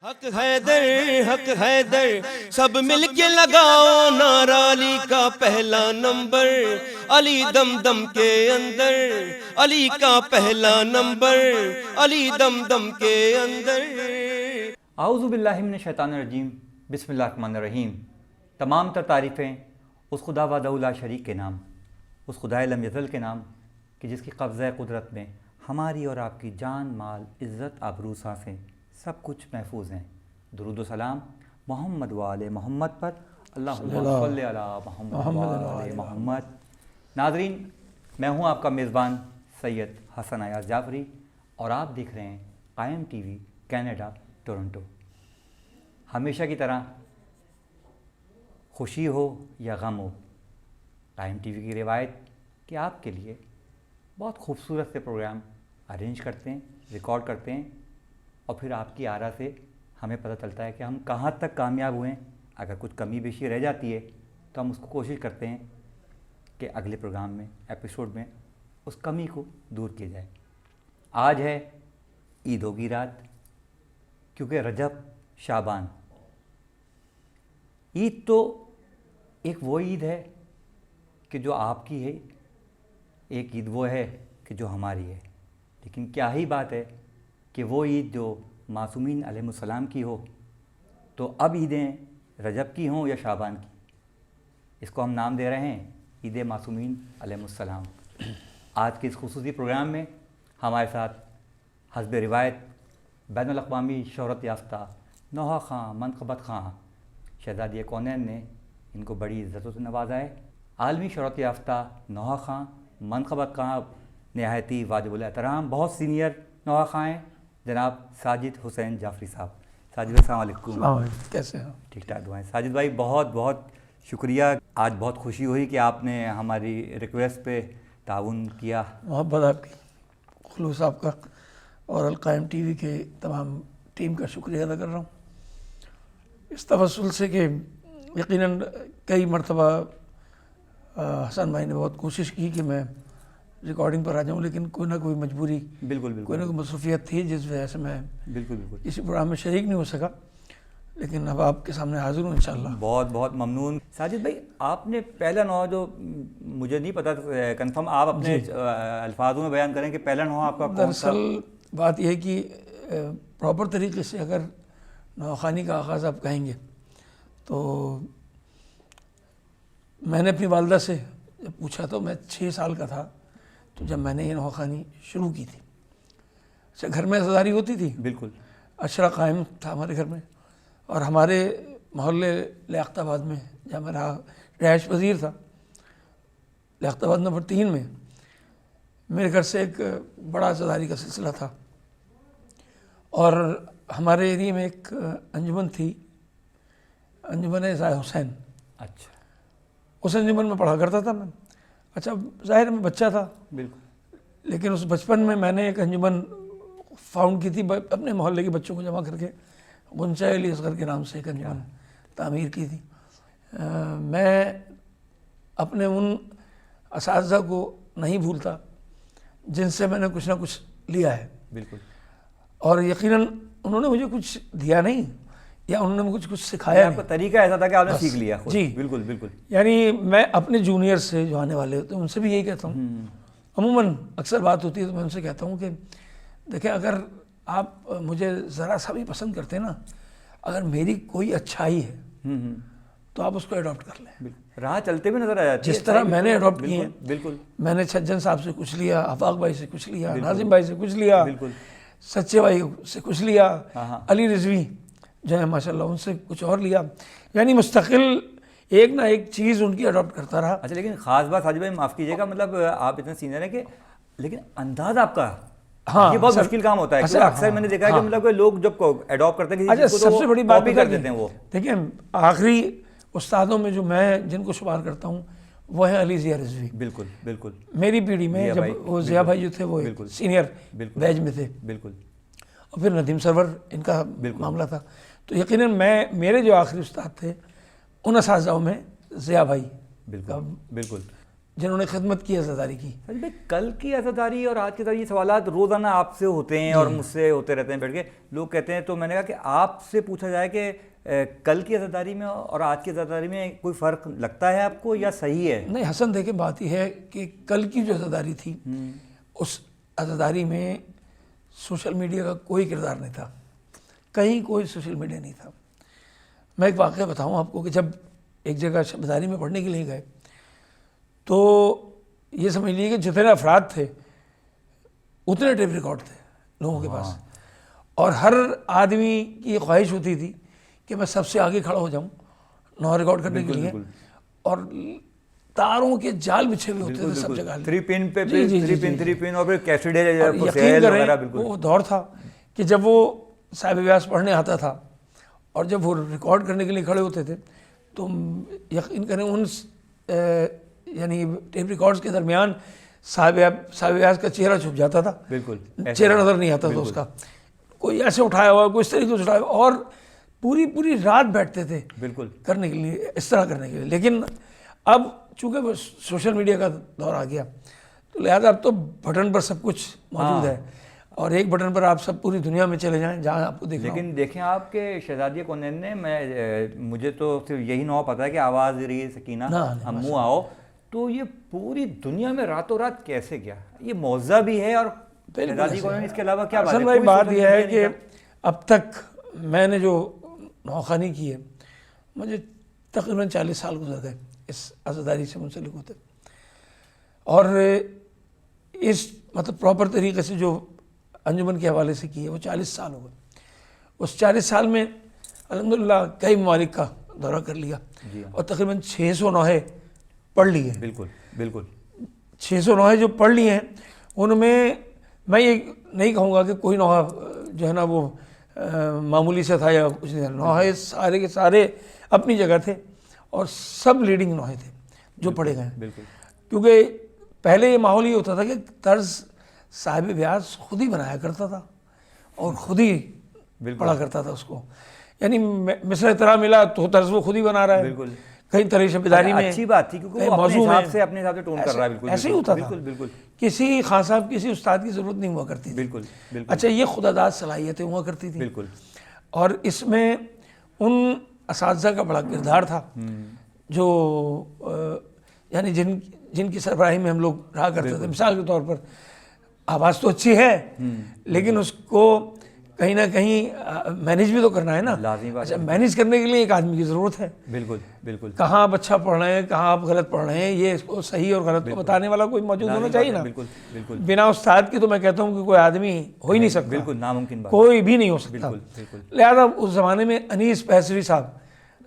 حق حیدر حق حیدر سب مل کے لگاؤ نعرہ علی کا پہلا نمبر، علی دم دم کے اندر، علی کا پہلا نمبر، علی دم دم کے اندر۔ اعوذ باللہ من الشیطان الرجیم، بسم اللہ الرحمن الرحیم۔ تمام تر تعریفیں اس خدا وحدہ لا شریک کے نام، اس خدائے لم یزل کے نام کہ جس کی قبضہ قدرت میں ہماری اور آپ کی جان، مال، عزت، آبرو، سانسیں سب کچھ محفوظ ہیں۔ درود و سلام محمد و آل محمد پر، اللہم صلی علی محمد و آل محمد۔ ناظرین، میں ہوں آپ کا میزبان سید حسن ایاز جعفری اور آپ دیکھ رہے ہیں قائم ٹی وی کینیڈا ٹورنٹو۔ ہمیشہ کی طرح خوشی ہو یا غم ہو، قائم ٹی وی کی روایت کہ آپ کے لیے بہت خوبصورت سے پروگرام ارینج کرتے ہیں، ریکارڈ کرتے ہیں اور پھر آپ کی آرا سے ہمیں پتہ چلتا ہے کہ ہم کہاں تک کامیاب ہوئے ہیں۔ اگر کچھ کمی بیشی رہ جاتی ہے تو ہم اس کو کوشش کرتے ہیں کہ اگلے پروگرام میں، ایپیسوڈ میں اس کمی کو دور کیا جائے۔ آج ہے عید ہوگی رات، کیونکہ رجب شعبان۔ عید تو ایک وہ عید ہے کہ جو آپ کی ہے، ایک عید وہ ہے کہ جو ہماری ہے، لیکن کیا ہی بات ہے کہ وہ عید جو معصومین علیہ السلام کی ہو، تو اب عیدیں رجب کی ہوں یا شعبان کی، اس کو ہم نام دے رہے ہیں عید معصومین علیہ السلام۔ آج کے اس خصوصی پروگرام میں ہمارے ساتھ حسب روایت بین الاقوامی شہرت یافتہ نوحہ خاں منقبت خاں شہزادی کونین نے ان کو بڑی عزتوں سے نوازا ہے۔ عالمی شہرت یافتہ نوحہ خاں منقبت خاں نہایتی واجب الاحترام بہت سینئر نوحہ خاں ہیں، جناب ساجد حسین جعفری صاحب۔ ساجد بھائی السلام علیکم۔ السلام علیکم، کیسے ہیں؟ ٹھیک ٹھاک دعائیں۔ ساجد بھائی بہت بہت شکریہ، آج بہت خوشی ہوئی کہ آپ نے ہماری ریکویسٹ پہ تعاون کیا۔ محبت آپ کی، خلوص آپ کا، اور القائم ٹی وی کے تمام ٹیم کا شکریہ ادا کر رہا ہوں اس توسل سے کہ یقیناً کئی مرتبہ حسن بھائی نے بہت کوشش کی کہ میں ریکارڈنگ پر آ جاؤں، لیکن کوئی نہ کوئی مجبوری، بالکل کوئی نہ کوئی مصروفیت تھی جس وجہ سے میں بالکل کسی پروگرام میں شریک نہیں ہو سکا، لیکن اب آپ کے سامنے حاضر ہوں انشاءاللہ۔ بہت بہت ممنون۔ ساجد بھائی، آپ نے پہلا نوحہ جو مجھے نہیں پتا کنفرم، آپ اپنے الفاظوں میں بیان کریں کہ پہلا نوحہ آپ کا کون سا؟ دراصل بات یہ ہے کہ پراپر طریقے سے اگر نوحہ خوانی کا آغاز آپ کہیں گے تو میں نے اپنی والدہ سے جب پوچھا تو میں 6 سال کا تھا، تو جب میں نے یہ نوحہ خوانی شروع کی تھی۔ اچھا، گھر میں عزاداری ہوتی تھی، بالکل، اشرا قائم تھا ہمارے گھر میں، اور ہمارے محلے لیاقت آباد میں جہاں میرا رہائش پذیر تھا، لیاقت آباد نمبر 3 میں میرے گھر سے ایک بڑا عزاداری کا سلسلہ تھا، اور ہمارے ایریے میں ایک انجمن تھی، انجمن ضیاء حسین۔ اچھا، اس انجمن میں پڑھا کرتا تھا میں۔ اچھا، ظاہر میں بچہ تھا، بالکل، لیکن اس بچپن میں میں نے ایک انجمن فاؤنڈ کی تھی، اپنے محلے کے بچوں کو جمع کر کے، غنچہ علی اصغر کے نام سے ایک انجمن تعمیر کی تھی۔ میں اپنے ان اساتذہ کو نہیں بھولتا جن سے میں نے کچھ نہ کچھ لیا ہے، بالکل، اور یقیناً انہوں نے مجھے کچھ دیا نہیں، یا انہوں نے مجھے کچھ سکھایا آپ کا طریقہ ایسا تھا کہ آپ نے سیکھ لیا خود۔ جی بالکل بالکل، یعنی میں اپنے جونیئر سے جو آنے والے ہوتے ہیں ان سے بھی یہی کہتا ہوں، عموماً اکثر بات ہوتی ہے تو میں ان سے کہتا ہوں کہ دیکھیں، اگر آپ مجھے ذرا سا بھی پسند کرتے ہیں نا، اگر میری کوئی اچھائی ہے تو آپ اس کو ایڈاپٹ کر لیں۔ راہ چلتے بھی نظر آ جاتی ہے جس طرح میں نے ایڈاپٹ کی ہیں، بالکل، میں نے چھجن صاحب سے کچھ لیا، آفاق بھائی سے کچھ لیا، ناظم بھائی سے کچھ لیا، بالکل، سچے بھائی سے کچھ لیا، ہاں، علی رضوی جو ہے ماشاءاللہ ان سے کچھ اور لیا، یعنی مستقل ایک نہ ایک چیز ان کی اڈاپٹ کرتا رہا۔ اچھا، لیکن خاص بات ساجد بھائی معاف کیجیے گا، مطلب آپ اتنے سینئر ہیں کہ لیکن انداز آپ کا، ہاں، یہ بہت مشکل کام ہوتا ہے، کیونکہ اکثر میں نے دیکھا ہے کہ مطلب لوگ جب ایڈاپٹ کرتے ہیں اچھا، سب سے بڑی بات کر دیتے ہیں وہ۔ دیکھیں، آخری استادوں میں جو میں جن کو شمار کرتا ہوں وہ ہیں علی ضیاء رضوی۔ بالکل بالکل، میری پیڑھی میں جب وہ ضیاء بھائی جو تھے وہ سینئر بیچ میں تھے، بالکل، اور پھر ندیم سرور ان کا معاملہ تھا، تو یقیناً میرے جو آخری استاد تھے ان اساتذہوں میں ضیاء بھائی بالکل بالکل، جنہوں نے خدمت کی عزاداری کی. سر بھائی کل کی عزاداری اور آج کی عزاداری، یہ سوالات روزانہ آپ سے ہوتے ہیں اور مجھ سے ہوتے رہتے ہیں بیٹھ کے. لوگ کہتے ہیں، تو میں نے کہا کہ آپ سے پوچھا جائے کہ کل کی عزاداری میں اور آج کی عزاداری میں کوئی فرق لگتا ہے آپ کو یا صحیح ہے؟ نہیں حسن دیکھیں، بات یہ ہے کہ کل کی جو عزاداری تھی اس عزاداری میں سوشل میڈیا کا کوئی کردار نہیں تھا، کہیں کوئی سوشل میڈیا نہیں تھا. میں ایک واقعہ بتاؤں آپ کو کہ جب ایک جگہ شبداری میں پڑھنے کے لیے گئے تو یہ سمجھ لیجیے کہ جتنے افراد تھے اتنے ٹیپ ریکارڈ تھے لوگوں کے پاس، اور ہر آدمی کی خواہش ہوتی تھی کہ میں سب سے آگے کھڑا ہو جاؤں نو ریکارڈ کرنے کے لیے. اور تاروں کے جال بچھے ہوئے ہوتے تھے سب جگہ، 3 پن پہ 3 پن اور پھر کیسٹ یقین کریں وہ دور تھا کہ جب وہ صاحب ویاس پڑھنے آتا تھا اور جب وہ ریکارڈ کرنے کے لیے کھڑے ہوتے تھے تو یقین کریں ان یعنی ٹیپ ریکارڈز کے درمیان صاحب ویاس کا چہرہ چھپ جاتا تھا. بالکل چہرہ نظر نہیں آتا تھا اس کا، کوئی ایسے اٹھایا ہوا کوئی اس طریقے سے اٹھایا ہوا، اور پوری رات بیٹھتے تھے بالکل کرنے کے لیے، اس طرح کرنے کے لیے. لیکن اب چونکہ سوشل میڈیا کا دور آ گیا تو لہٰذا اب تو بٹن پر سب کچھ موجود ہے، اور ایک بٹن پر آپ سب پوری دنیا میں چلے جائیں جہاں آپ کو دیکھنا ہو. لیکن دیکھیں آپ کے شہزادی کونین نے، مجھے تو صرف یہی نو پتا ہے کہ آواز رہی سکینہ امو آؤ، تو یہ پوری دنیا میں راتوں رات کیسے گیا؟ یہ معجزہ بھی ہے. اور شہزادی کونین اس کے علاوہ کیا بات ہے؟ بھائی بات یہ ہے کہ اب تک میں نے جو نوخانی کی ہے مجھے تقریباً 40 سال گزر گئے اس عزاداری سے منسلک ہوتے، اور اس مطلب پراپر طریقے سے جو انجمن کے حوالے سے کی ہے وہ 40 سال ہو گئے. اس 40 سال میں الحمدللہ کئی ممالک کا دورہ کر لیا اور تقریباً 600 نوحے پڑھ لی ہیں. بالکل 600 نوحے جو پڑھ لی ہیں ان میں یہ نہیں کہوں گا کہ کوئی نوحہ جو ہے نا وہ معمولی سے تھا یا کچھ نہیں تھا. نوحے سارے کے سارے اپنی جگہ تھے اور سب لیڈنگ نوحے تھے جو پڑھے گئے. بالکل کیونکہ پہلے یہ ماحول یہ ہوتا تھا کہ طرز صاحب ویاس خود ہی بنایا کرتا تھا اور خود ہی پڑھا کرتا تھا اس کو. یعنی مصرع طرح ملا تو طرز وہ خود ہی بنا رہا ہے. بالکل کہیں طرح شبیداری میں اچھی بات تھی کیونکہ وہ اپنے حساب سے اپنے حساب سے ٹون کر رہا ہے. بالکل ایسے ہی ہوتا تھا. بالکل کسی خان صاحب کسی استاد کی ضرورت نہیں ہوا کرتی تھی. بالکل اچھا یہ خدا داد صلاحیتیں ہوا کرتی تھی. بالکل. اور اس میں ان اساتذہ کا بڑا کردار تھا جو یعنی جن کی سربراہی میں ہم لوگ رہا کرتے تھے. مثال کے طور پر آواز تو اچھی ہے لیکن اس کو کہیں نہ کہیں مینیج بھی تو کرنا ہے نا. اچھا مینیج کرنے کے لیے ایک آدمی کی ضرورت ہے. بالکل کہاں آپ اچھا پڑھ رہے ہیں کہاں آپ غلط پڑھ رہے ہیں یہ اس کو صحیح اور غلط کو بتانے والا کوئی موجود ہونا چاہیے نا. بالکل بنا استاد کی تو میں کہتا ہوں کہ کوئی آدمی ہو ہی نہیں سکتا. بالکل ناممکن بات، کوئی بھی نہیں ہو سکتا. بالکل. لہذا اس زمانے میں انیس پیسوی صاحب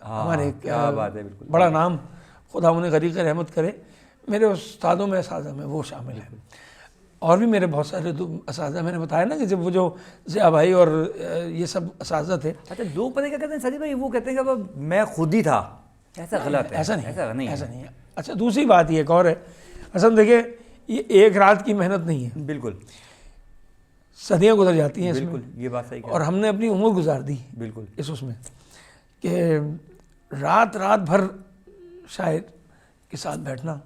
ہمارے کیا بات ہے، بالکل بڑا نام، خدا انہیں غریق رحمت کرے، میرے استادوں میں اساتذہ میں وہ شامل ہیں. اور بھی میرے بہت سارے اساتذہ، میں نے بتایا نا کہ جب وہ جو ضیاء بھائی اور یہ سب اساتذہ تھے. اچھا لوگ پتہ کیا کہتے ہیں ساجد بھائی، وہ کہتے ہیں کہ میں خود ہی تھا. ایسا غلط ہے، ایسا نہیں ہے. اچھا دوسری بات یہ ایک اور ہے حسن، دیکھیں یہ ایک رات کی محنت نہیں ہے. بالکل صدیاں گزر جاتی ہیں اس میں. بالکل یہ بات صحیح ہے. اور ہم نے اپنی عمر گزار دی بالکل اس میں کہ رات بھر شاعر کے ساتھ بیٹھنا،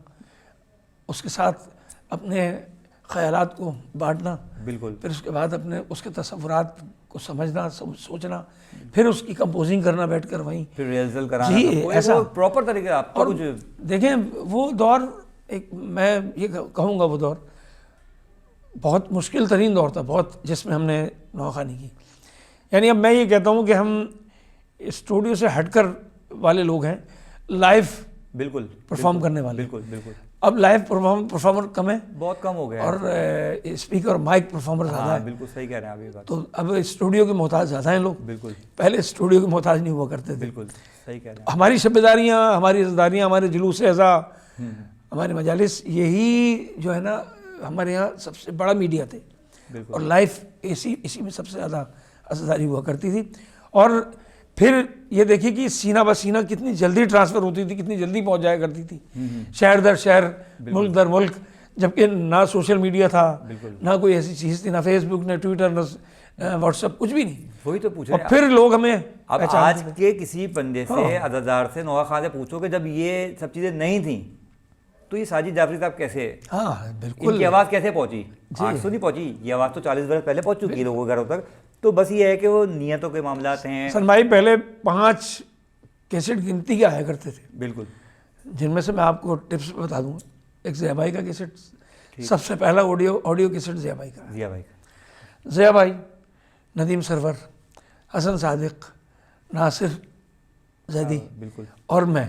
اس کے ساتھ اپنے خیالات کو بانٹنا. بالکل. پھر اس کے بعد اپنے اس کے تصورات کو سمجھنا، سوچنا، پھر اس کی کمپوزنگ کرنا بیٹھ کر وہیں، پھر ریہرسل کرانا. جی ایسا پراپر طریقے سے آپ کو دیکھیں وہ دور ایک، میں یہ کہوں گا وہ دور بہت مشکل ترین دور تھا بہت، جس میں ہم نے نوخانی کی. یعنی اب میں یہ کہتا ہوں کہ ہم اسٹوڈیو سے ہٹ کر والے لوگ ہیں، لائیو بالکل پرفارم کرنے والے. بالکل. اب لائیو پرفارمر کم ہے، بہت کم ہو گیا، اور اسپیکر مائک پرفارمر زیادہ ہے. بالکل صحیح کہہ رہے ہیں آپ یہ بات. تو اب اسٹوڈیو کے محتاج زیادہ ہیں لوگ. بالکل. پہلے اسٹوڈیو کے محتاج نہیں ہوا کرتے تھے. بالکل صحیح کہہ رہے ہیں. ہماری شبیداریاں، ہماری عزاداریاں، ہمارے جلوس عزا، ہمارے مجالس، یہی جو ہے نا ہمارے یہاں سب سے بڑا میڈیا تھے. اور لائف اسی میں سب سے زیادہ عزاداری ہوا کرتی تھی. اور پھر یہ دیکھیے کہ سینہ بہ سینہ کتنی جلدی ٹرانسفر ہوتی تھی، کتنی جلدی پہنچ جایا کرتی تھی شہر در شہر، ملک در ملک. جبکہ نہ سوشل میڈیا تھا، نہ کوئی ایسی چیز تھی، نہ فیس بک، نہ ٹویٹر، نہ واٹس ایپ، کچھ بھی نہیں. وہی تو پوچھ اور رہے ہیں. پھر لوگ ہمیں اب آج کے کسی بندے سے، عزادار سے، نوحہ خان سے پوچھو کہ جب یہ سب چیزیں نہیں تھیں تو یہ ساجد جعفری صاحب کیسے، ہاں بالکل، ان کی آواز کیسے پہنچی؟ 800 نہیں پہنچی، یہ آواز تو 40 برس پہلے پہنچ چکی ہے لوگوں کے گھروں تک. تو بس یہ ہے کہ وہ نیتوں کے معاملات ہیں. سنمائی پہلے 5 کیسٹ گنتی کے آیا کرتے تھے، بالکل. جن میں سے میں آپ کو ٹپس بتا دوں. ایک ضیا بھائی کا کیسٹ، سب سے پہلا آڈیو کیسٹ ضیا بھائی کا. ضیا بھائی ضیا بھائی، ندیم سرور، حسن صادق، ناصر زیدی بالکل اور میں،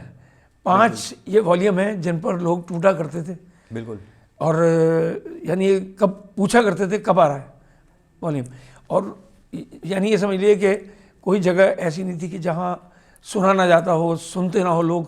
5 یہ والیوم ہیں جن پر لوگ ٹوٹا کرتے تھے. بالکل. اور یعنی کب پوچھا کرتے تھے کب آ رہا ہے والیوم. اور یعنی یہ سمجھ لیے کہ کوئی جگہ ایسی نہیں تھی کہ جہاں سنا نہ جاتا ہو، سنتے نہ ہو لوگ.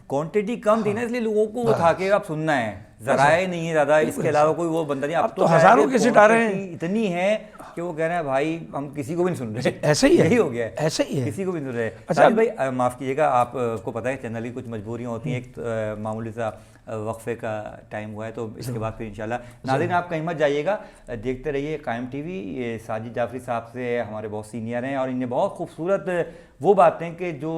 کوانٹٹی کم تھی نا، اس لیے لوگوں کو وہ تھا کہ اب سننا ہے، ذرائع نہیں ہے زیادہ، اس کے علاوہ کوئی وہ بندہ نہیں. اب تو ہزاروں کیسٹ آ رہے ہیں، اتنی ہے کہ وہ کہہ رہے ہیں بھائی ہم کسی کو بھی نہیں سن رہے. ایسے ہی ہے، یہی ہو گیا ہے، ایسے ہی ہے. کسی کو بھی نہیں سن رہے. ساجد بھائی معاف کیجیے گا، آپ کو پتہ ہے چینل کی کچھ مجبوریاں ہوتی ہیں. ایک معمولی سا وقفے کا ٹائم ہوا ہے، تو اس کے بعد پھر انشاءاللہ. ناظرین آپ کہیں مت جائیے گا، دیکھتے رہیے قائم ٹی وی. یہ ساجد جعفری صاحب سے ہمارے بہت سینئر ہیں، اور انہیں بہت خوبصورت وہ باتیں کہ جو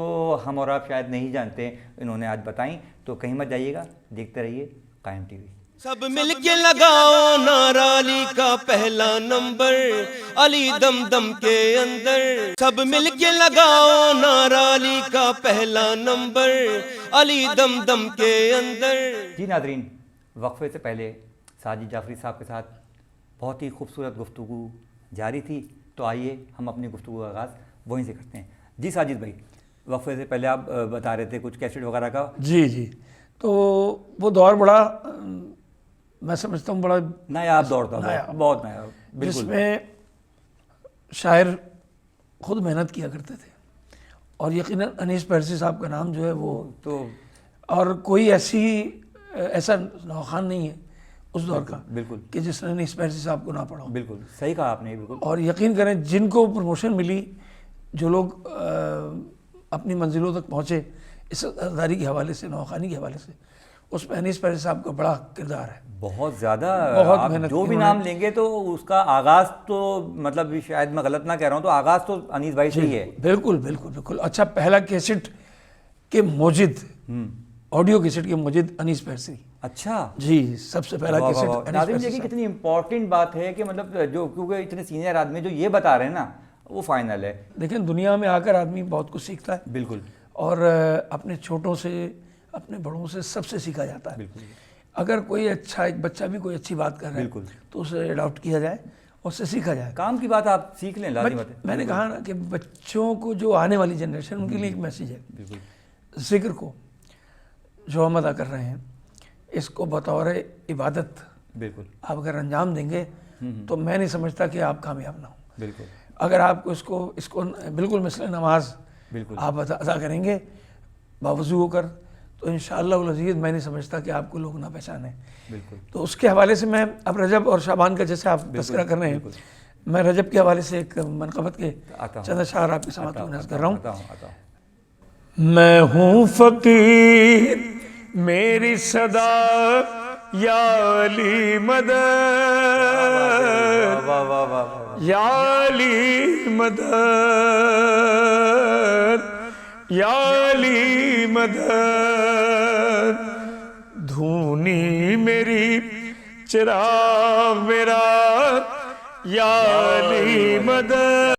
ہم اور آپ شاید نہیں جانتے انہوں نے آج بتائیں. تو کہیں مت جائیے گا، دیکھتے رہیے قائم ٹی وی. سب مل کے لگاؤ نعرہ علی کا پہلا نمبر، علی دم دم کے اندر. سب مل کے لگاؤ نعرہ علی کا پہلا نمبر، علی دم دم کے اندر. جی ناظرین، وقفے سے پہلے ساجد جعفری صاحب کے ساتھ بہت ہی خوبصورت گفتگو جاری تھی، تو آئیے ہم اپنی گفتگو کا آغاز وہیں سے کرتے ہیں. جی ساجد بھائی، وقفے سے پہلے آپ بتا رہے تھے کچھ کیسٹ وغیرہ کا. جی تو وہ دور بڑا، میں سمجھتا ہوں بڑا نایاب دور تھا، بہت نایاب. جس بالکل. میں شاعر خود محنت کیا کرتے تھے، اور یقیناً انیس پرسی صاحب کا نام جو ہے وہ تو اور کوئی ایسا نوخان نہیں ہے اس دور کا بالکل کہ جس نے انیس پرسی صاحب کو نہ پڑھا ہو. بالکل صحیح کہا آپ نے. بالکل. اور یقین کریں جن کو پروموشن ملی، جو لوگ اپنی منزلوں تک پہنچے اس اداری کے حوالے سے، نوخانی کے حوالے سے، اس میں انیس پرسی صاحب کا بڑا کردار ہے. بہت زیادہ. بہت آپ محنت جو کی بھی نام لیں گے تو اس کا آغاز تو مطلب شاید میں غلط نہ کہہ رہا ہوں، تو آغاز تو انیس بھائی سے ہی ہے. بالکل. اچھا، پہلا کیسٹ کے موجد، آڈیو کیسٹ کے موجد انیس پرسی. اچھا جی، سب سے پہلا کیسٹ انیس ناظرین پرسی دیکھیں صاحب. کتنی امپورٹنٹ بات ہے کہ مطلب جو کیونکہ اتنے سینئر آدمی جو یہ بتا رہے ہیں نا وہ فائنل ہے. دیکھیں دنیا میں آ کر آدمی بہت کچھ سیکھتا ہے. بالکل. اور اپنے چھوٹوں سے، اپنے بڑوں سے، سب سے سیکھا جاتا ہے. بالکل. اگر کوئی اچھا، ایک بچہ بھی کوئی اچھی بات کر رہا ہے بالکل. تو اسے اڈاپٹ کیا جائے، اس سے سیکھا جائے. کام کی بات آپ سیکھ لیں، لازم بات ہے. میں نے کہا نا کہ بچوں کو، جو آنے والی جنریشن، ان کے لیے ایک میسیج ہے. بالکل. ذکر کو جو ہم ادا کر رہے ہیں، اس کو بطور عبادت بالکل. آپ اگر انجام دیں گے تو میں نہیں سمجھتا کہ آپ کامیاب نہ ہوں. بالکل. اگر آپ کو اس کو بالکل مثل نماز بالکل. آپ ادا کریں گے باوضو ہو کر، تو انشاءاللہ العزیز میں نہیں سمجھتا کہ آپ کو لوگ نہ پہچانیں. بالکل. تو اس کے حوالے سے میں اب رجب اور شعبان کا جیسے آپ تذکرہ کر رہے ہیں، میں رجب کے حوالے سے ایک منقبت کے چند اشعار آپ کی سماعت میں نذر کر رہا ہوں. میں ہوں فقیر، میری صدا یا علی مدد، یا علی مدد، یا علی مدد. دھونی میری چراغ میرا، یا علی مدد.